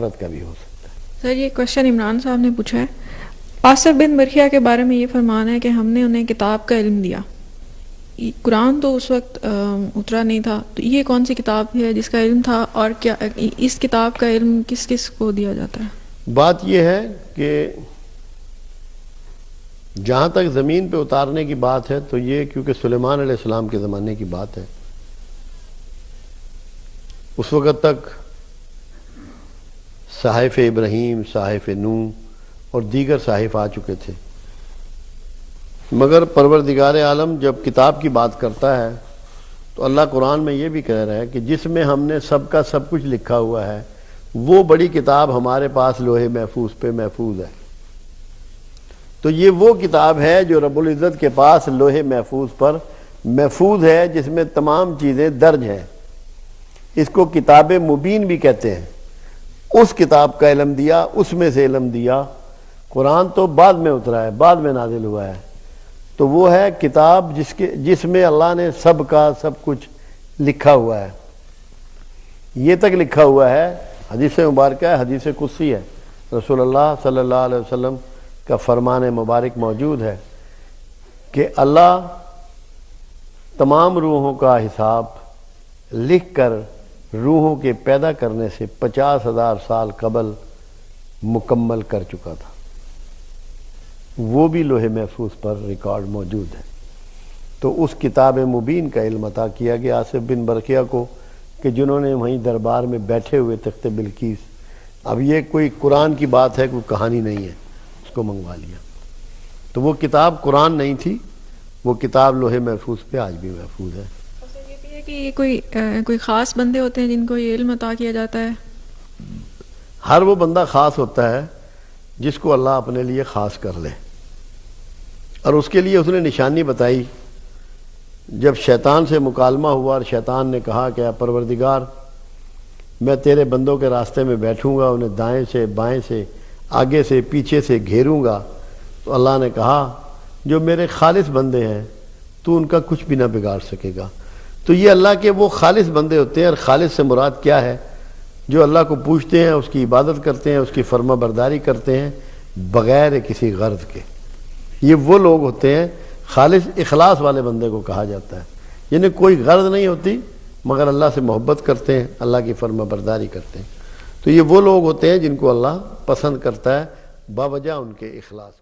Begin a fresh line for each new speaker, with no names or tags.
آخرت کا بھی ہو سکتا ہے۔
سر یہ کوشچن عمران صاحب نے پوچھا ہے، آصف بن برخیہ کے بارے میں یہ فرمان ہے کہ ہم نے انہیں کتاب کا علم دیا، قرآن تو اس وقت اترا نہیں تھا، تو یہ کون سی کتاب ہے جس کا علم تھا، اور کیا اس کتاب کا علم کس کس کو دیا جاتا ہے؟
بات یہ ہے کہ جہاں تک زمین پہ اتارنے کی بات ہے تو یہ کیونکہ سلیمان علیہ السلام کے زمانے کی بات ہے، اس وقت تک صحائف ابراہیم، صحائف نوح اور دیگر صحائف آ چکے تھے، مگر پروردگار عالم جب کتاب کی بات کرتا ہے تو اللہ قرآن میں یہ بھی کہہ رہا ہے کہ جس میں ہم نے سب کا سب کچھ لکھا ہوا ہے وہ بڑی کتاب ہمارے پاس لوح محفوظ پہ محفوظ ہے۔ تو یہ وہ کتاب ہے جو رب العزت کے پاس لوح محفوظ پر محفوظ ہے، جس میں تمام چیزیں درج ہیں، اس کو کتاب مبین بھی کہتے ہیں۔ اس کتاب کا علم دیا، اس میں سے علم دیا۔ قرآن تو بعد میں اترا ہے، بعد میں نازل ہوا ہے، تو وہ ہے کتاب جس میں اللہ نے سب کا سب کچھ لکھا ہوا ہے۔ یہ تک لکھا ہوا ہے، حدیث مبارکہ ہے، حدیث قدسی ہے، رسول اللہ صلی اللہ علیہ وسلم کا فرمان مبارک موجود ہے کہ اللہ تمام روحوں کا حساب لکھ کر روحوں کے پیدا کرنے سے 50,000 سال قبل مکمل کر چکا تھا، وہ بھی لوح محفوظ پر ریکارڈ موجود ہے۔ تو اس کتاب مبین کا علم عطا کیا گیا آصف بن برقیہ کو، کہ جنہوں نے وہیں دربار میں بیٹھے ہوئے تخت بلقیس، اب یہ کوئی قرآن کی بات ہے، کوئی کہانی نہیں ہے، اس کو منگوا لیا۔ تو وہ کتاب قرآن نہیں تھی، وہ کتاب لوح محفوظ پہ آج بھی محفوظ ہے۔
یہ بھی ہے کہ یہ کوئی خاص بندے ہوتے ہیں جن کو یہ علم عطا کیا جاتا ہے؟
ہر وہ بندہ خاص ہوتا ہے جس کو اللہ اپنے لیے خاص کر لے، اور اس کے لیے اس نے نشانی بتائی۔ جب شیطان سے مکالمہ ہوا اور شیطان نے کہا کہ اے پروردگار، میں تیرے بندوں کے راستے میں بیٹھوں گا، انہیں دائیں سے بائیں سے آگے سے پیچھے سے گھیروں گا، تو اللہ نے کہا جو میرے خالص بندے ہیں تو ان کا کچھ بھی نہ بگاڑ سکے گا۔ تو یہ اللہ کے وہ خالص بندے ہوتے ہیں، اور خالص سے مراد کیا ہے؟ جو اللہ کو پوچھتے ہیں، اس کی عبادت کرتے ہیں، اس کی فرما برداری کرتے ہیں بغیر کسی غرض کے، یہ وہ لوگ ہوتے ہیں۔ خالص اخلاص والے بندے کو کہا جاتا ہے، یعنی کوئی غرض نہیں ہوتی مگر اللہ سے محبت کرتے ہیں، اللہ کی فرما برداری کرتے ہیں۔ تو یہ وہ لوگ ہوتے ہیں جن کو اللہ پسند کرتا ہے باوجہ ان کے اخلاص۔